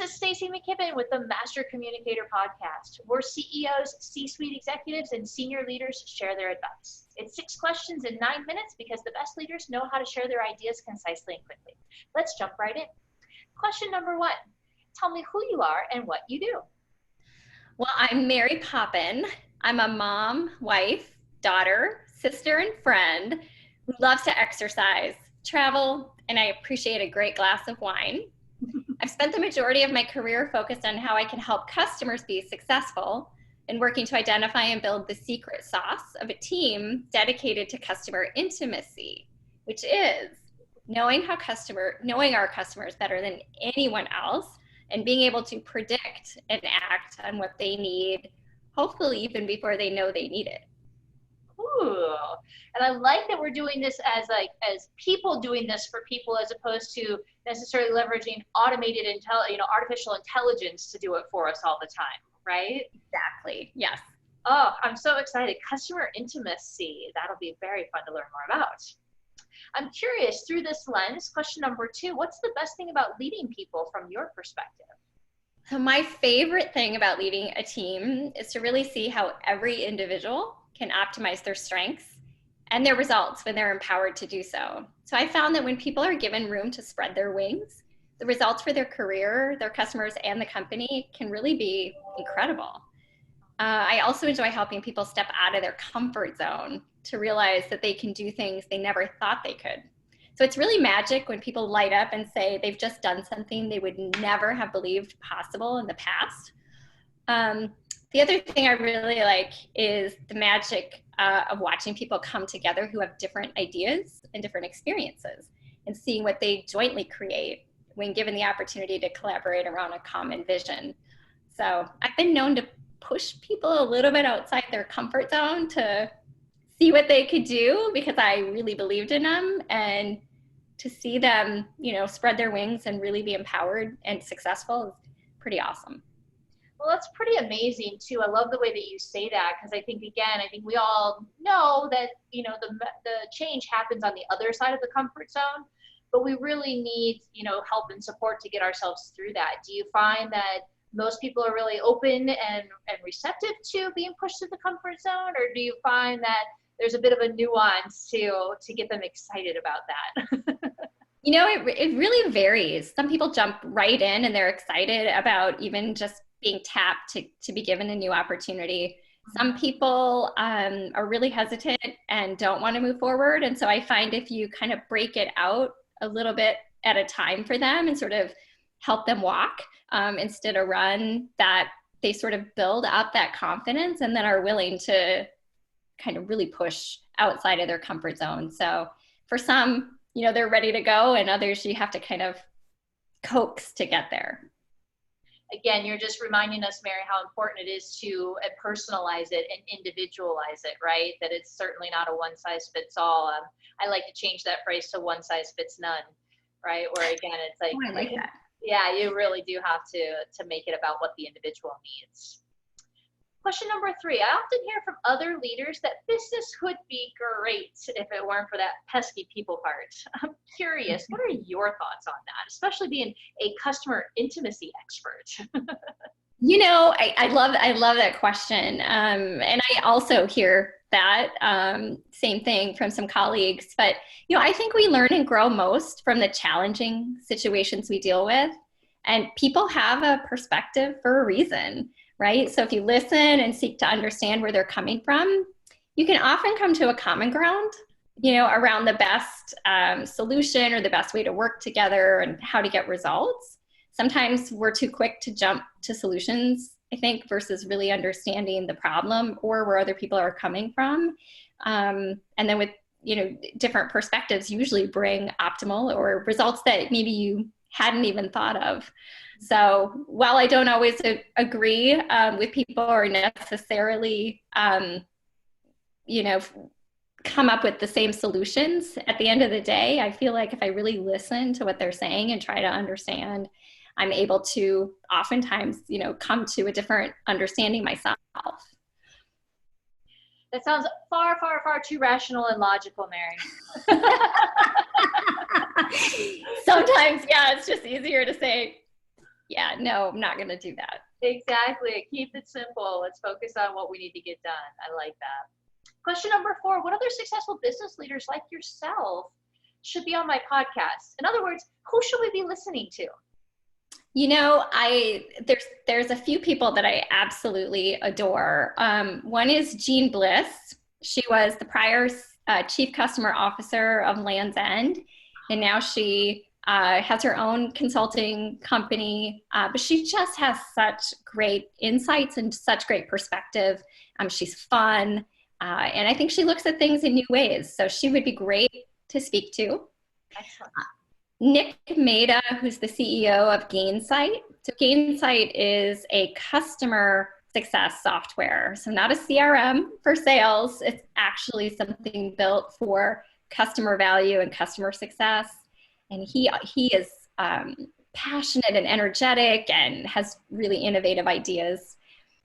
is Stacey McKibben with the Master Communicator podcast, where CEOs, C-suite executives, and senior leaders share their advice. It's 6 questions in 9 minutes because the best leaders know how to share their ideas concisely and quickly. Let's jump right in. Question number 1. Tell me who you are and what you do. Well, I'm Mary Poppen. I'm a mom, wife, daughter, sister, and friend who loves to exercise, travel, and I appreciate a great glass of wine. I've spent the majority of my career focused on how I can help customers be successful and working to identify and build the secret sauce of a team dedicated to customer intimacy, which is knowing our customers better than anyone else and being able to predict and act on what they need, hopefully even before they know they need it. Ooh, and I like that we're doing this as people doing this for people, as opposed to necessarily leveraging artificial intelligence to do it for us all the time, right? Exactly. Yes. Oh, I'm so excited. Customer intimacy. That'll be very fun to learn more about. I'm curious, through this lens, question number 2, what's the best thing about leading people from your perspective? So my favorite thing about leading a team is to really see how every individual can optimize their strengths and their results when they're empowered to do so. So I found that when people are given room to spread their wings, the results for their career, their customers, and the company can really be incredible. I also enjoy helping people step out of their comfort zone to realize that they can do things they never thought they could. So it's really magic when people light up and say they've just done something they would never have believed possible in the past. The other thing I really like is the magic of watching people come together who have different ideas and different experiences and seeing what they jointly create when given the opportunity to collaborate around a common vision. So I've been known to push people a little bit outside their comfort zone to see what they could do because I really believed in them, and to see them, spread their wings and really be empowered and successful is pretty awesome. Well, that's pretty amazing too. I love the way that you say that, because I think we all know that, the change happens on the other side of the comfort zone, but we really need, help and support to get ourselves through that. Do you find that most people are really open and receptive to being pushed to the comfort zone, or do you find that there's a bit of a nuance to get them excited about that? It really varies. Some people jump right in and they're excited about even just being tapped to be given a new opportunity. Some people are really hesitant and don't want to move forward. And so I find if you kind of break it out a little bit at a time for them and sort of help them walk instead of run, that they sort of build up that confidence and then are willing to kind of really push outside of their comfort zone. So for some, they're ready to go, and others you have to kind of coax to get there. Again, you're just reminding us, Mary, how important it is to personalize it and individualize it, right? That it's certainly not a one size fits all. I like to change that phrase to one size fits none, right? Where again, it's like, I like that. Yeah, you really do have to make it about what the individual needs. Question number 3, I often hear from other leaders that business would be great if it weren't for that pesky people part. I'm curious, what are your thoughts on that, especially being a customer intimacy expert? I love that question. And I also hear that same thing from some colleagues. But, I think we learn and grow most from the challenging situations we deal with. And people have a perspective for a reason, right? So if you listen and seek to understand where they're coming from, you can often come to a common ground, around the best solution or the best way to work together and how to get results. Sometimes we're too quick to jump to solutions, I think, versus really understanding the problem or where other people are coming from. And then with, different perspectives usually bring optimal or results that maybe you hadn't even thought of. So while I don't always agree with people or necessarily, come up with the same solutions, at the end of the day, I feel like if I really listen to what they're saying and try to understand, I'm able to oftentimes, come to a different understanding myself. That sounds far, far, far too rational and logical, Mary. Sometimes, yeah, it's just easier to say, Yeah, no, I'm not going to do that. Exactly. Keep it simple. Let's focus on what we need to get done. I like that. Question number 4, what other successful business leaders like yourself should be on my podcast? In other words, who should we be listening to? You know, there's a few people that I absolutely adore. One is Jean Bliss. She was the prior chief customer officer of Land's End, and now she has her own consulting company. But she just has such great insights and such great perspective. She's fun, and I think she looks at things in new ways. So she would be great to speak to. Excellent. Nick Maida, who's the CEO of Gainsight. So Gainsight is a customer success software. So not a CRM for sales. It's actually something built for customer value and customer success. And he is passionate and energetic and has really innovative ideas.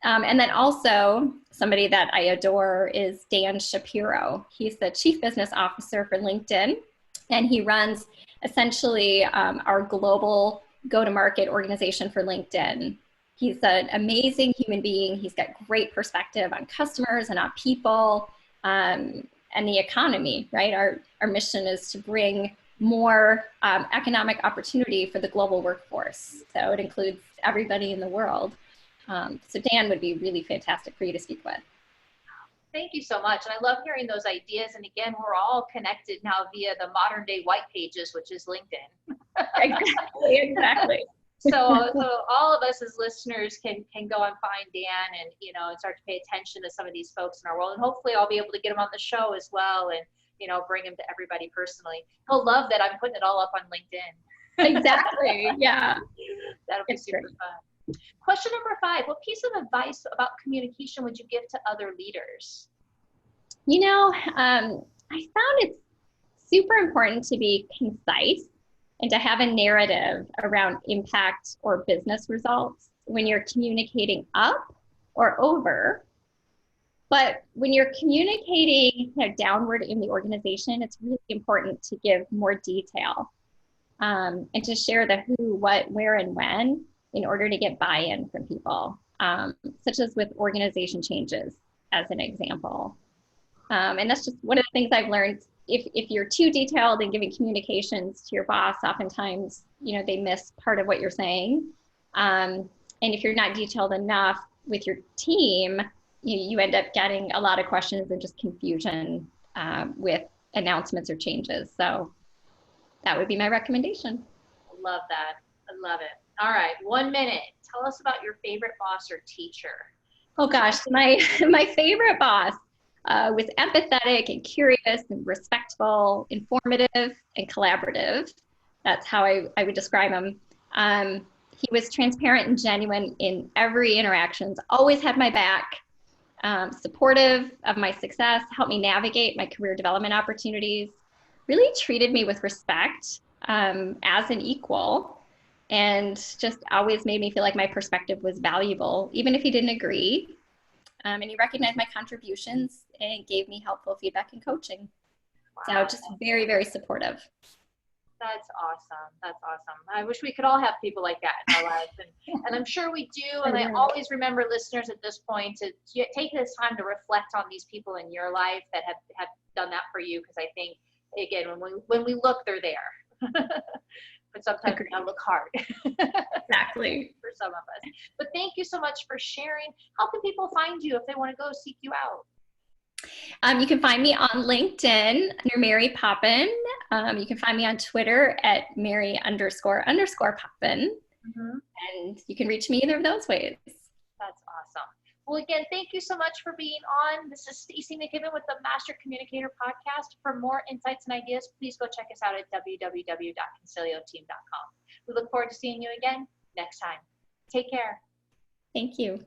And then also somebody that I adore is Dan Shapiro. He's the chief business officer for LinkedIn, and he runs essentially our global go-to-market organization for LinkedIn. He's an amazing human being. He's got great perspective on customers and on people and the economy, right? Our mission is to bring more economic opportunity for the global workforce. So it includes everybody in the world. So Dan would be really fantastic for you to speak with. Thank you so much. And I love hearing those ideas. And again, we're all connected now via the modern day white pages, which is LinkedIn. Exactly. So all of us as listeners can go and find Dan and, and start to pay attention to some of these folks in our world. And hopefully I'll be able to get him on the show as well and, bring him to everybody personally. He'll love that I'm putting it all up on LinkedIn. Exactly. Yeah. That'll be super fun. Question number 5, what piece of advice about communication would you give to other leaders? I found it's super important to be concise and to have a narrative around impact or business results when you're communicating up or over. But when you're communicating downward in the organization, it's really important to give more detail and to share the who, what, where, and when in order to get buy-in from people, such as with organization changes, as an example. And that's just one of the things I've learned. If you're too detailed in giving communications to your boss, oftentimes, they miss part of what you're saying. And if you're not detailed enough with your team, you end up getting a lot of questions and just confusion with announcements or changes. So that would be my recommendation. Love that. I love it. All right, 1 minute. Tell us about your favorite boss or teacher. Oh gosh, my favorite boss was empathetic and curious and respectful, informative and collaborative. That's how I would describe him. He was transparent and genuine in every interactions, always had my back, supportive of my success, helped me navigate my career development opportunities, really treated me with respect as an equal, and just always made me feel like my perspective was valuable, even if he didn't agree. And he recognized my contributions and gave me helpful feedback and coaching. Wow. So just very, very supportive. That's awesome. That's awesome. I wish we could all have people like that in our lives. And I'm sure we do. And I always remember listeners at this point to take this time to reflect on these people in your life that have done that for you. Because I think, again, when we look, they're there. But sometimes we gotta look hard. Exactly. For some of us. But thank you so much for sharing. How can people find you if they want to go seek you out? You can find me on LinkedIn under Mary Poppen. You can find me on Twitter at Mary__Poppen. Mm-hmm. And you can reach me either of those ways. That's awesome. Well, again, thank you so much for being on. This is Stacey McKibben with the Master Communicator Podcast. For more insights and ideas, please go check us out at www.concilioteam.com. We look forward to seeing you again next time. Take care. Thank you.